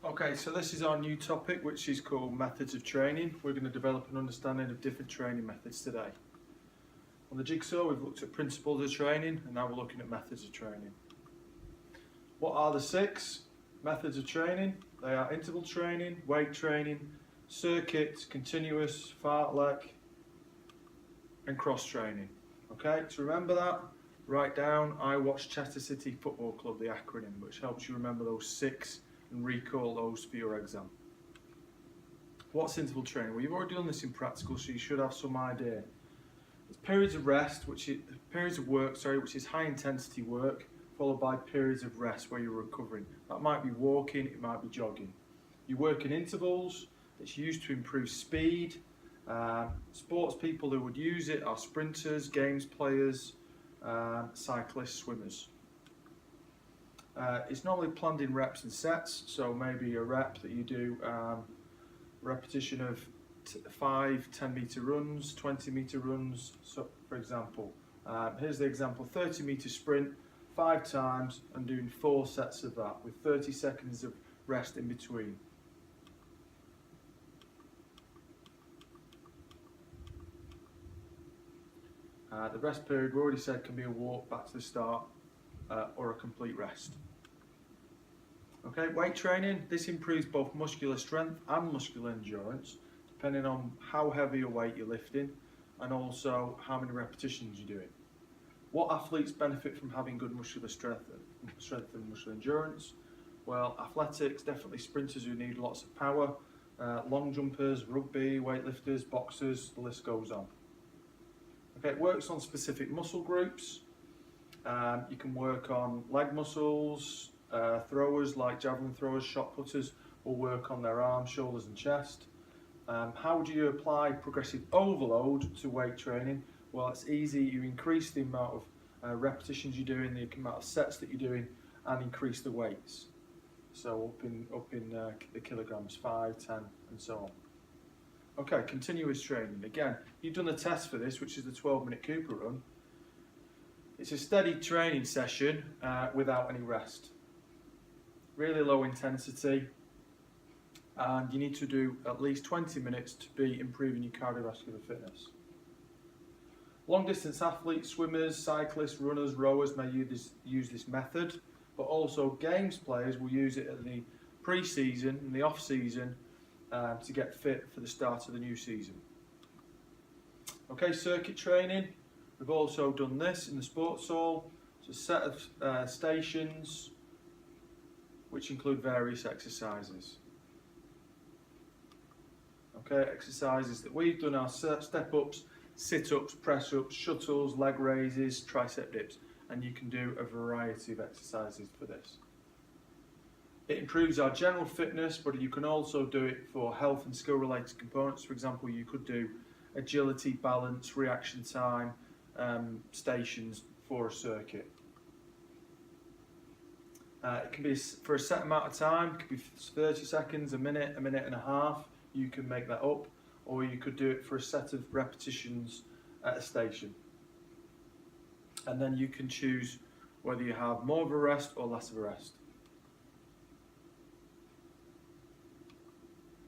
Okay, so this is our new topic, which is called methods of training. We're going to develop an understanding of different training methods today. On the jigsaw, we've looked at principles of training, and now we're looking at methods of training. What are the 6 methods of training? They are interval training, weight training, circuit, continuous, fartlek, and cross training. Okay, to remember that, write down I Watch Chester City Football Club, the acronym, which helps you remember those 6 and recall those for your exam. What's interval training? Well, you've already done this in practical, so you should have some idea. It's periods of rest, which is which is high intensity work, followed by periods of rest where you're recovering. That might be walking, it might be jogging. You work in intervals. It's used to improve speed. Sports people who would use it are sprinters, games players, cyclists, swimmers. It's normally planned in reps and sets, so maybe a rep that you do repetition of 5 10-meter runs, 20-meter runs. So, for example, here's the example: 30-meter sprint 5 times and doing 4 sets of that with 30 seconds of rest in between. The rest period, we already said, can be a walk back to the start or a complete rest. Okay, weight training. This improves both muscular strength and muscular endurance, depending on how heavy a weight you're lifting and also how many repetitions you're doing. What athletes benefit from having good muscular strength and muscular endurance? Well, athletics, definitely sprinters who need lots of power, long jumpers, rugby, weightlifters, boxers, the list goes on. Okay, it works on specific muscle groups. You can work on leg muscles. Throwers like javelin throwers, shot putters will work on their arms, shoulders and chest. How do you apply progressive overload to weight training? Well, it's easy. You increase the amount of repetitions you're doing, the amount of sets that you're doing, and increase the weights. So up in the kilograms, 5, 10 and so on. Okay, continuous training. Again, you've done a test for this, which is the 12-minute Cooper run. It's a steady training session without any rest. Really low intensity, and you need to do at least 20 minutes to be improving your cardiovascular fitness. Long distance athletes, swimmers, cyclists, runners, rowers may use this method, but also games players will use it at the pre-season and the off-season to get fit for the start of the new season. Okay, circuit training. We've also done this in the sports hall. It's a set of stations which include various exercises. Okay, exercises that we've done are step-ups, sit-ups, press-ups, shuttles, leg raises, tricep dips, and you can do a variety of exercises for this. It improves our general fitness, but you can also do it for health and skill-related components. For example, you could do agility, balance, reaction time, stations for a circuit. It can be for a set amount of time. It could be 30 seconds, a minute and a half. You can make that up, or you could do it for a set of repetitions at a station. And then you can choose whether you have more of a rest or less of a rest.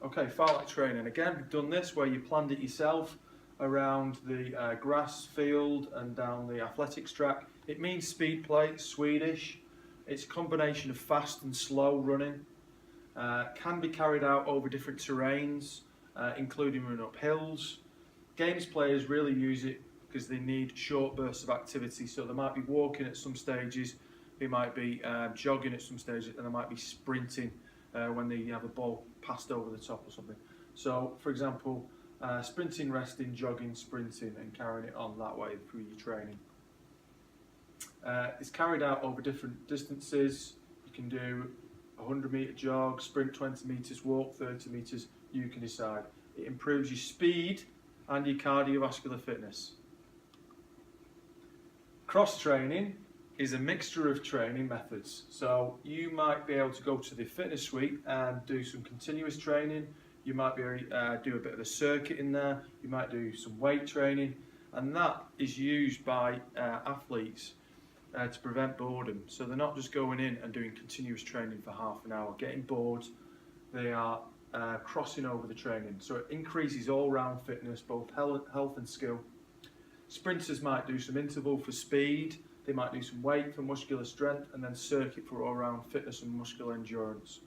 Okay, fartlek training. Again, we've done this where you planned it yourself around the grass field and down the athletics track. It means speed play, it's Swedish. It's a combination of fast and slow running. Can be carried out over different terrains, including running up hills. Games players really use it because they need short bursts of activity. So they might be walking at some stages, they might be jogging at some stages, and they might be sprinting when they have a ball passed over the top or something. So, for example, sprinting, resting, jogging, sprinting, and carrying it on that way through your training. It's carried out over different distances. You can do a 100-meter jog, sprint 20 meters, walk 30 meters. You can decide. It improves your speed and your cardiovascular fitness. Cross training is a mixture of training methods. So you might be able to go to the fitness suite and do some continuous training. You might be do a bit of a circuit in there. You might do some weight training, and that is used by athletes to prevent boredom. So they're not just going in and doing continuous training for half an hour, getting bored they are crossing over the training. So it increases all-round fitness, both health and skill. Sprinters might do some interval for speed, they might do some weight for muscular strength, and then circuit for all-round fitness and muscular endurance.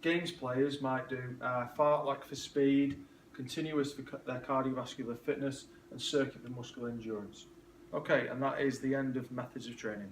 Games players might do fartlek for speed, continuous for their cardiovascular fitness, and circuit for muscular endurance. Okay, and that is the end of methods of training.